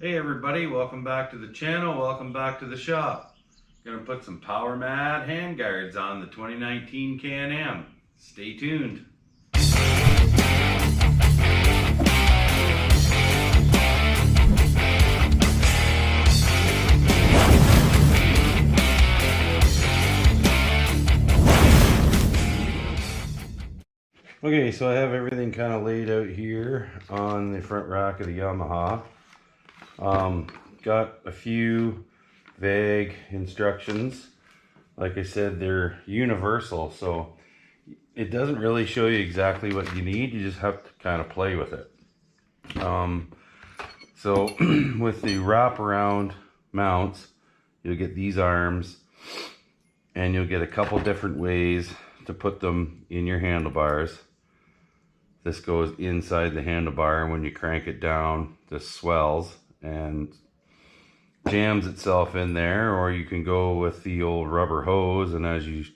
Hey everybody, welcome back to the channel, welcome back to the shop. Gonna put some PowerMadd handguards on the 2019 Can Am. Stay tuned. Okay, so I have everything kind of laid out here on the front rack of the Yamaha. Got a few vague instructions. Like I said, they're universal, so it doesn't really show you exactly what you need. You just have to kind of play with it. So with the wraparound mounts, you'll get these arms, and you'll get a couple different ways to put them in your handlebars. This goes inside the handlebar, and when you crank it down, this swells and jams itself in there, or you can go with the old rubber hose, and as you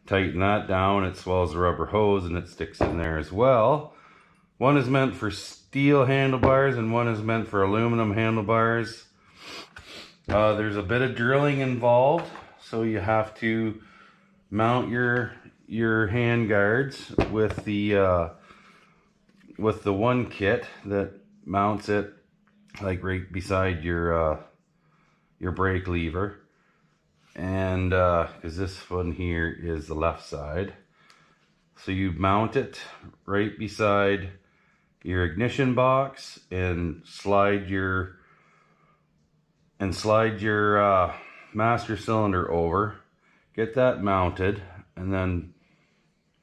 tighten that down, it swells the rubber hose and it sticks in there as well. One is meant for steel handlebars and one is meant for aluminum handlebars. There's a bit of drilling involved, so you have to mount your hand guards with the one kit that mounts it like right beside your brake lever, and because this one here is the left side, so you mount it right beside your ignition box and slide your master cylinder over, get that mounted, and then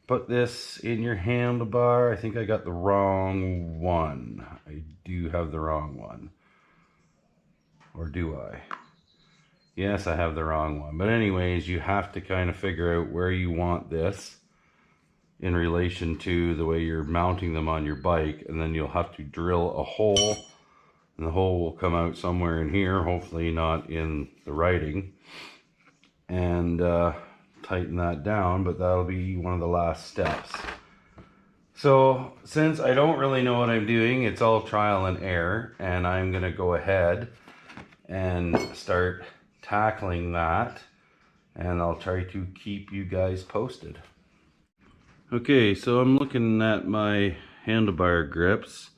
put this in your handlebar. I think I got the wrong one. I do have the wrong one. Or do I? Yes, I have the wrong one. But anyways, you have to kind of figure out where you want this in relation to the way you're mounting them on your bike. And then you'll have to drill a hole. And the hole will come out somewhere in here. Hopefully not in the writing. And tighten that down, but that'll be one of the last steps. So since I don't really know what I'm doing, it's all trial and error, and I'm gonna go ahead and start tackling that, and I'll try to keep you guys posted. Okay, so I'm looking at my handlebar grips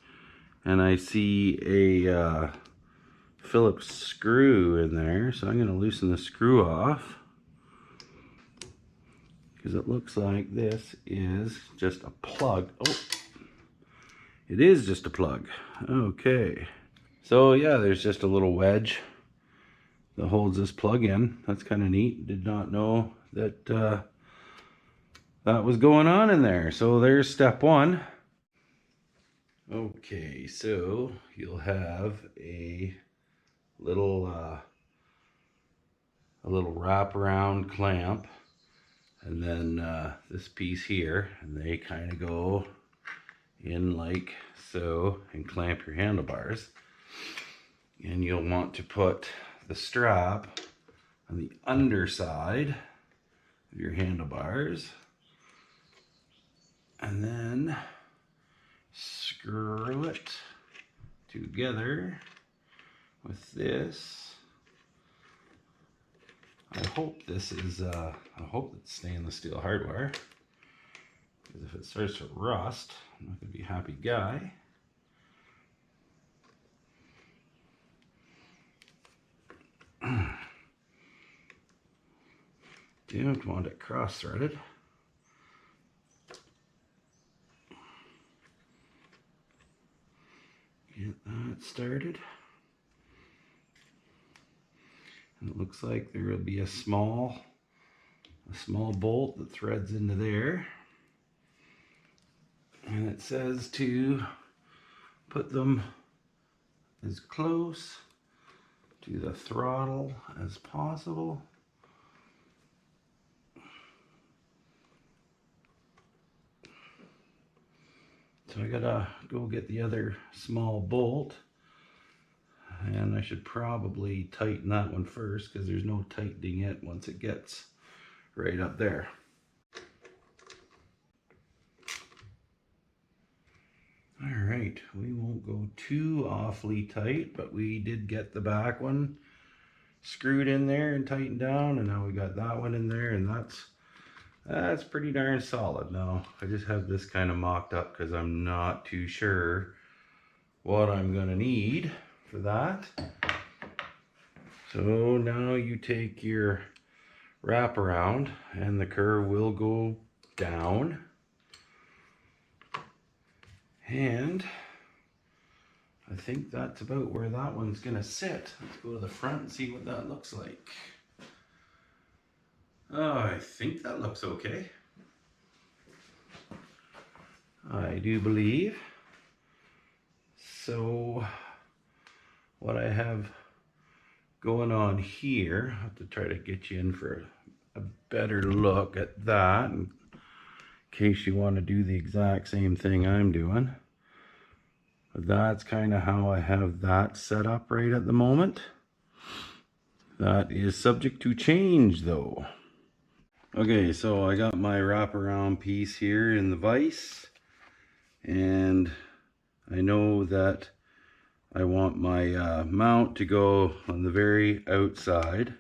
and I see a Phillips screw in there, so I'm gonna loosen the screw off, because it looks like this is just a plug. Oh, it is just a plug. Okay. So yeah, there's just a little wedge that holds this plug in. That's kind of neat. Did not know that that was going on in there. So there's step one. Okay, so you'll have a little wraparound clamp, and then this piece here, and they kind of go in like so and clamp your handlebars. And you'll want to put the strap on the underside of your handlebars, and then screw it together with this. I hope this is, I hope it's stainless steel hardware, because if it starts to rust, I'm not going to be a happy guy. Don't want it cross-threaded. Get that started. And it looks like there will be a small bolt that threads into there. And it says to put them as close to the throttle as possible. So I gotta go get the other small bolt, and I should probably tighten that one first, because there's no tightening it once it gets right up there. All right, we won't go too awfully tight, but we did get the back one screwed in there and tightened down, and now we got that one in there, and that's pretty darn solid. Now I just have this kind of mocked up because I'm not too sure what I'm gonna need for that. So now you take your wraparound and the curve will go down, and I think that's about where that one's gonna sit. Let's go to the front and see what that looks like. Oh, I think that looks okay. I do believe. So what I have going on here, I have to try to get you in for a better look at that in case you want to do the exact same thing I'm doing. But that's kind of how I have that set up right at the moment. That is subject to change though. Okay, so I got my wraparound piece here in the vise, and I know that I want my mount to go on the very outside.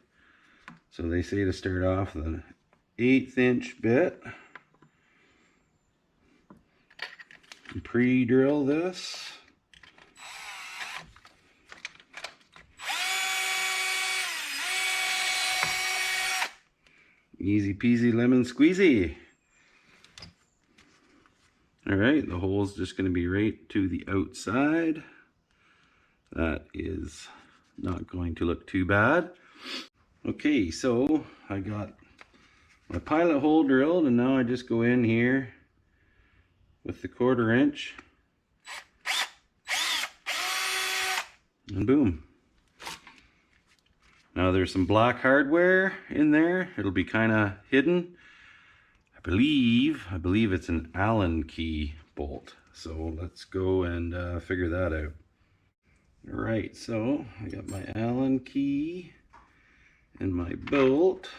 So they say to start off with an 1/8 inch bit. Pre-drill this. Easy peasy lemon squeezy. All right, the hole's just going to be right to the outside. That is not going to look too bad. Okay, so I got my pilot hole drilled, and now I just go in here with the 1/4 inch and boom. Now there's some black hardware in there. It'll be kind of hidden. I believe it's an Allen key bolt. So let's go and figure that out. All right, so I got my Allen key and my bolt.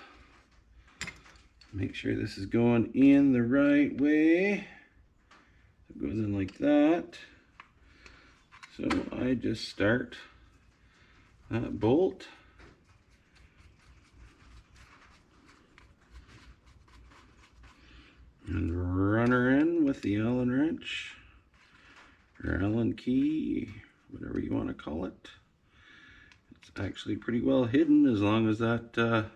Make sure this is going in the right way. It goes in like that. So I just start that bolt. And run her in with the Allen wrench, or Allen key, whatever you want to call it. It's actually pretty well hidden as long as that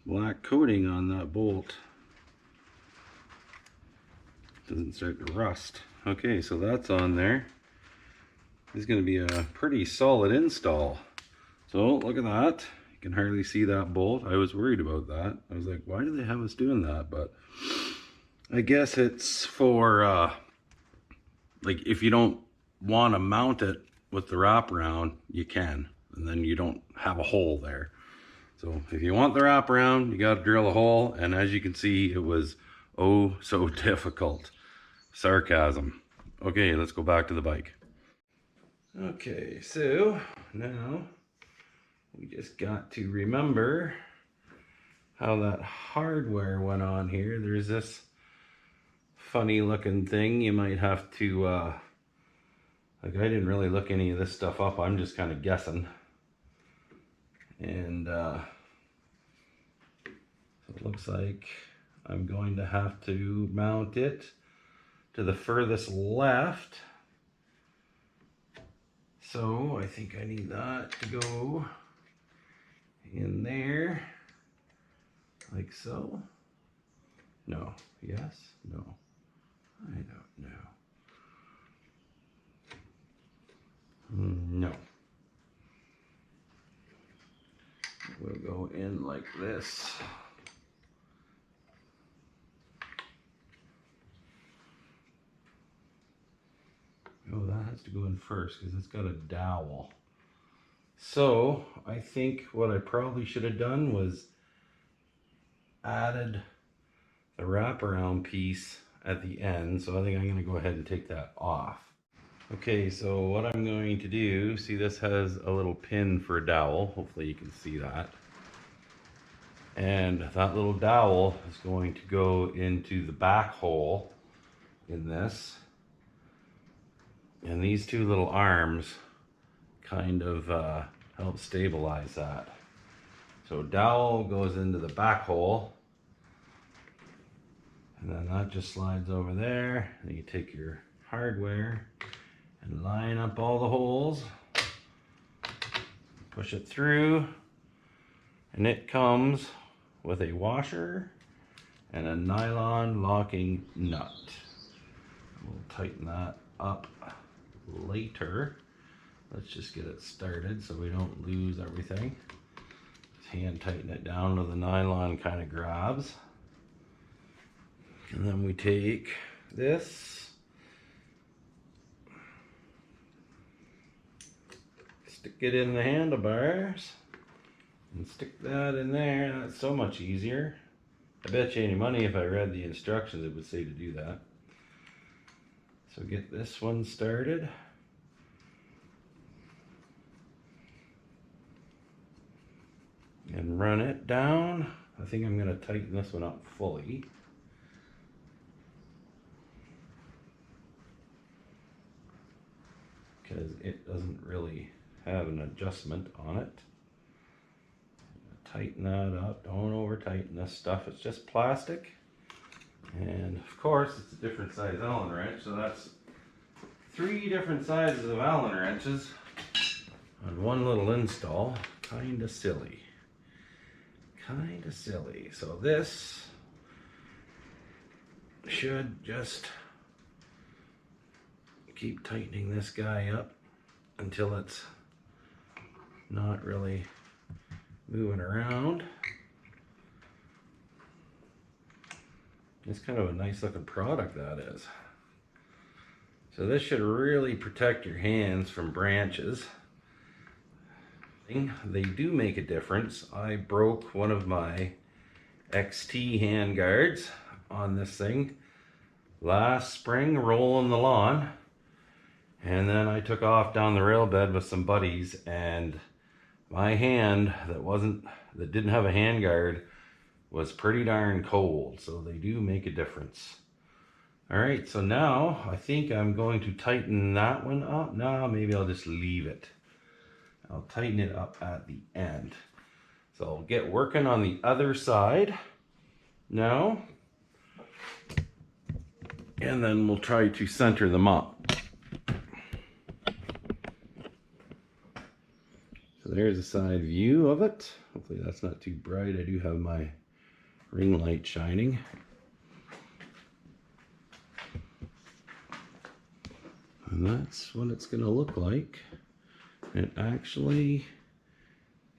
black coating on that bolt doesn't start to rust. Okay, so that's on there. This is going to be a pretty solid install. So look at that. You can hardly see that bolt. I was worried about that. I was like, why do they have us doing that? But I guess it's for like if you don't want to mount it with the wraparound, you can, and then you don't have a hole there. So if you want the wraparound, you got to drill a hole, and as you can see, it was oh so difficult. Sarcasm. Okay, let's go back to the bike. Okay, so now we just got to remember how that hardware went on here. There's this funny looking thing you might have to like, I didn't really look any of this stuff up. I'm just kind of guessing. And so it looks like I'm going to have to mount it to the furthest left. So I think I need that to go in there, like so. No, yes, no, I don't know. No. We'll go in like this. Oh, that has to go in first because it's got a dowel. So I think what I probably should have done was added the wraparound piece at the end. So I think I'm going to go ahead and take that off. Okay, so what I'm going to do, see this has a little pin for a dowel. Hopefully you can see that. And that little dowel is going to go into the back hole in this. And these two little arms kind of help stabilize that. So dowel goes into the back hole, and then that just slides over there. Then you take your hardware and line up all the holes, push it through, and it comes with a washer and a nylon locking nut. We'll tighten that up later. Let's just get it started so we don't lose everything. Just hand tighten it down to the nylon kind of grabs. And then we take this, stick it in the handlebars, and stick that in there. That's so much easier. I bet you any money if I read the instructions it would say to do that. So get this one started. And run it down. I think I'm going to tighten this one up fully. Because it doesn't really have an adjustment on it. Tighten that up. Don't over tighten this stuff. It's just plastic. And of course it's a different size Allen wrench. So that's 3 different sizes of Allen wrenches on one little install. Kinda silly. Kinda silly. So this should just keep tightening this guy up until it's not really moving around. It's kind of a nice looking product, that is. So this should really protect your hands from branches. They do make a difference. I broke one of my XT hand guards on this thing last spring rolling the lawn, and then I took off down the rail bed with some buddies, and my hand that didn't have a hand guard was pretty darn cold. So they do make a difference. All right, so now I think I'm going to tighten that one up. No, maybe I'll just leave it. I'll tighten it up at the end. So I'll get working on the other side now, and then we'll try to center them up. So there's a side view of it. Hopefully that's not too bright. I do have my ring light shining. And that's what it's going to look like. It actually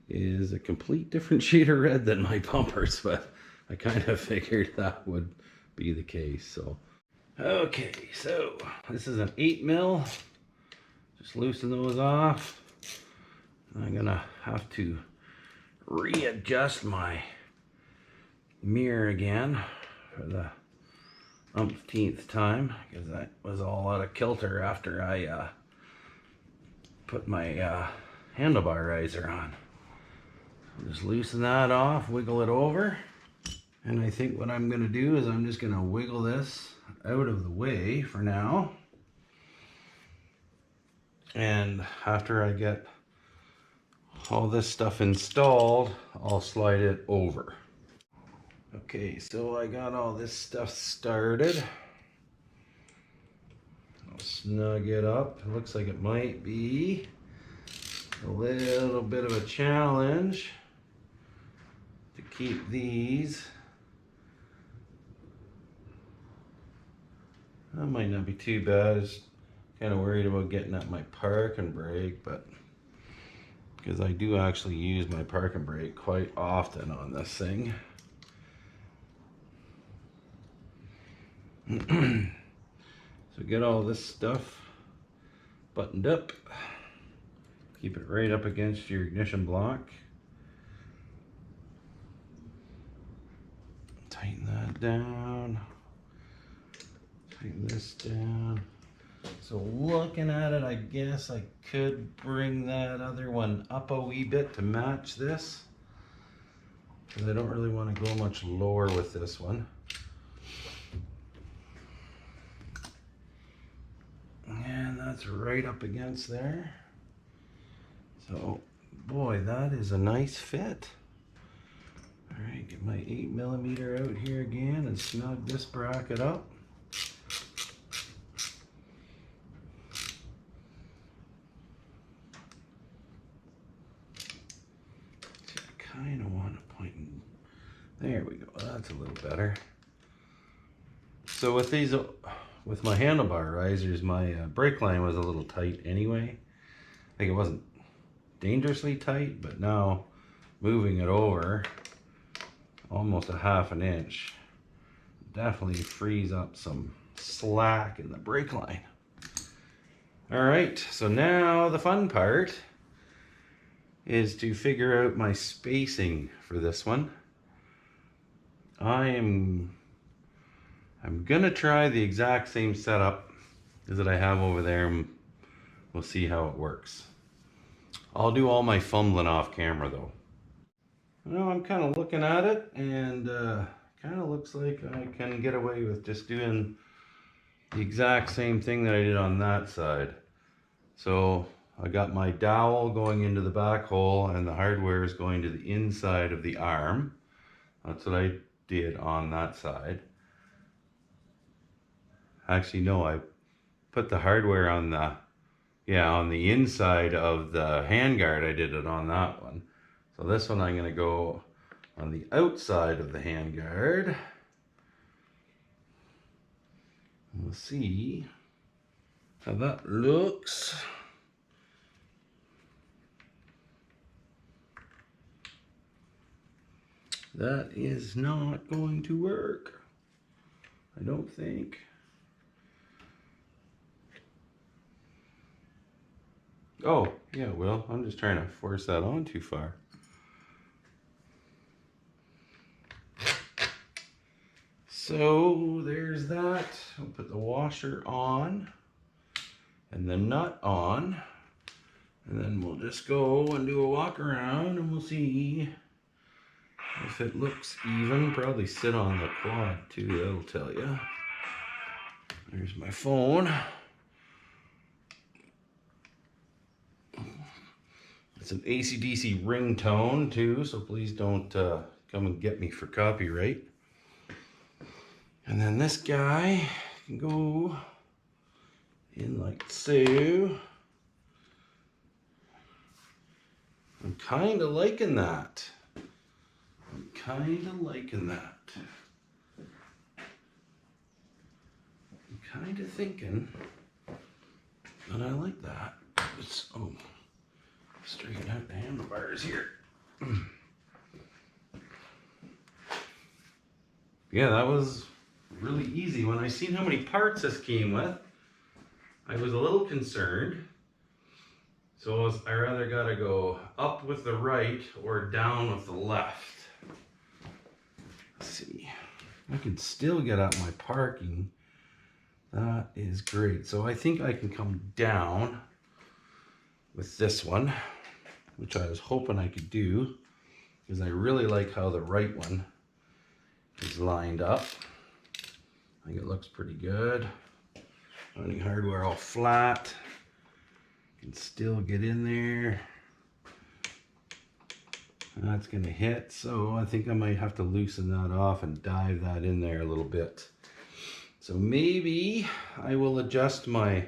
is a complete different shade of red than my bumpers, but I kind of figured that would be the case. So, okay, so this is an 8 mil. Just loosen those off. I'm gonna have to readjust my mirror again for the umpteenth time, because that was all out of kilter after I put my handlebar riser on. Just loosen that off, wiggle it over, and I think what I'm going to do is I'm just going to wiggle this out of the way for now, and after I get all this stuff installed, I'll slide it over. Okay, so I got all this stuff started. I'll snug it up. It looks like it might be a little bit of a challenge to keep these. That might not be too bad. I was kind of worried about getting at my parking brake, but because I do actually use my parking brake quite often on this thing. So get all this stuff buttoned up. Keep it right up against your ignition block. Tighten that down. Tighten this down. So looking at it, I guess I could bring that other one up a wee bit to match this, because I don't really want to go much lower with this one. And that's right up against there. So, boy, that is a nice fit. All right, get my 8mm out here again and snug this bracket up. Kind of want to point in. There we go. That's a little better. So with these, with my handlebar risers, my brake line was a little tight anyway. I think it wasn't dangerously tight, but now moving it over almost a ½ inch definitely frees up some slack in the brake line. All right, so now the fun part is to figure out my spacing for this one. I'm gonna try the exact same setup as that I have over there, and we'll see how it works. I'll do all my fumbling off camera though. Now I'm kind of looking at it, and kind of looks like I can get away with just doing the exact same thing that I did on that side. So I got my dowel going into the back hole, and the hardware is going to the inside of the arm. That's what I did on that side. Actually, no, I put the hardware on the, on the inside of the handguard. I did it on that one. So this one I'm going to go on the outside of the handguard. We'll see how that looks. That is not going to work, I don't think. Oh, yeah, well, I'm just trying to force that on too far. So there's that. I'll put the washer on and the nut on, and then we'll just go and do a walk around, and we'll see if it looks even. Probably sit on the quad too, that'll tell you. There's my phone. It's an AC/DC ringtone too, so please don't come and get me for copyright. And then this guy can go in like so. I'm kind of liking that. I'm kind of thinking that I like that. Oh, straighten out the handlebars here. Yeah, that was really easy. When I seen how many parts this came with, I was a little concerned. So I rather gotta go up with the right or down with the left. Let's see. I can still get out my parking. That is great. So I think I can come down with this one, which I was hoping I could do, because I really like how the right one is lined up. I think it looks pretty good. Running hardware all flat. Can still get in there. That's gonna hit, so I think I might have to loosen that off and dive that in there a little bit. So maybe I will adjust my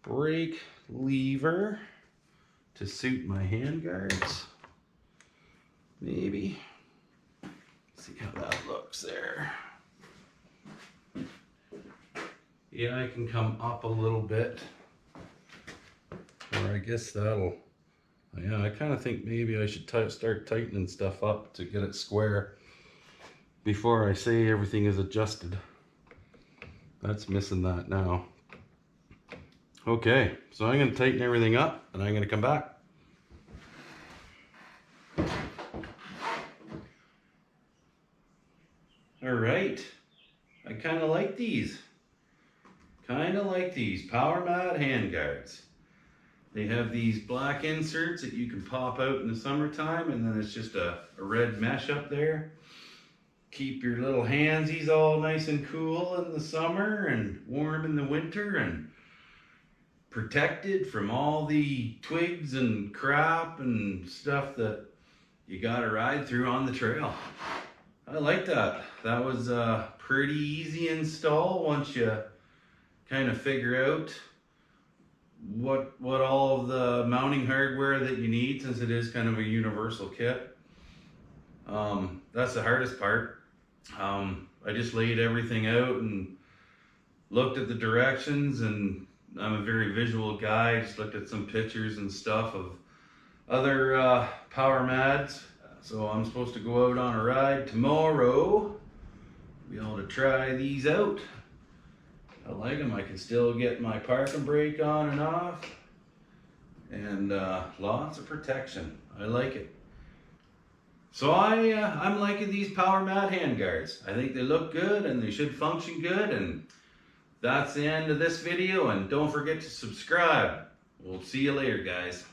brake lever to suit my handguards. Maybe. See how that looks there. Yeah, I can come up a little bit. Or I guess that'll, yeah, I kind of think maybe I should start tightening stuff up to get it square before I say everything is adjusted. That's missing that now. Okay, so I'm going to tighten everything up and I'm going to come back. All right, I kind of like these. PowerMadd handguards. They have these black inserts that you can pop out in the summertime, and then it's just a red mesh up there. Keep your little handsies all nice and cool in the summer and warm in the winter, and protected from all the twigs and crap and stuff that you gotta ride through on the trail. I like that. That was a pretty easy install once you kind of figure out what all of the mounting hardware that you need, since it is kind of a universal kit. That's the hardest part. I just laid everything out and looked at the directions, and I'm a very visual guy. Just looked at some pictures and stuff of other PowerMadds. So I'm supposed to go out on a ride tomorrow, be able to try these out. I like them. I can still get my parking brake on and off, and lots of protection. I like it. So I'm liking these PowerMadd handguards. I think they look good and they should function good, and that's the end of this video, and don't forget to subscribe. We'll see you later, guys.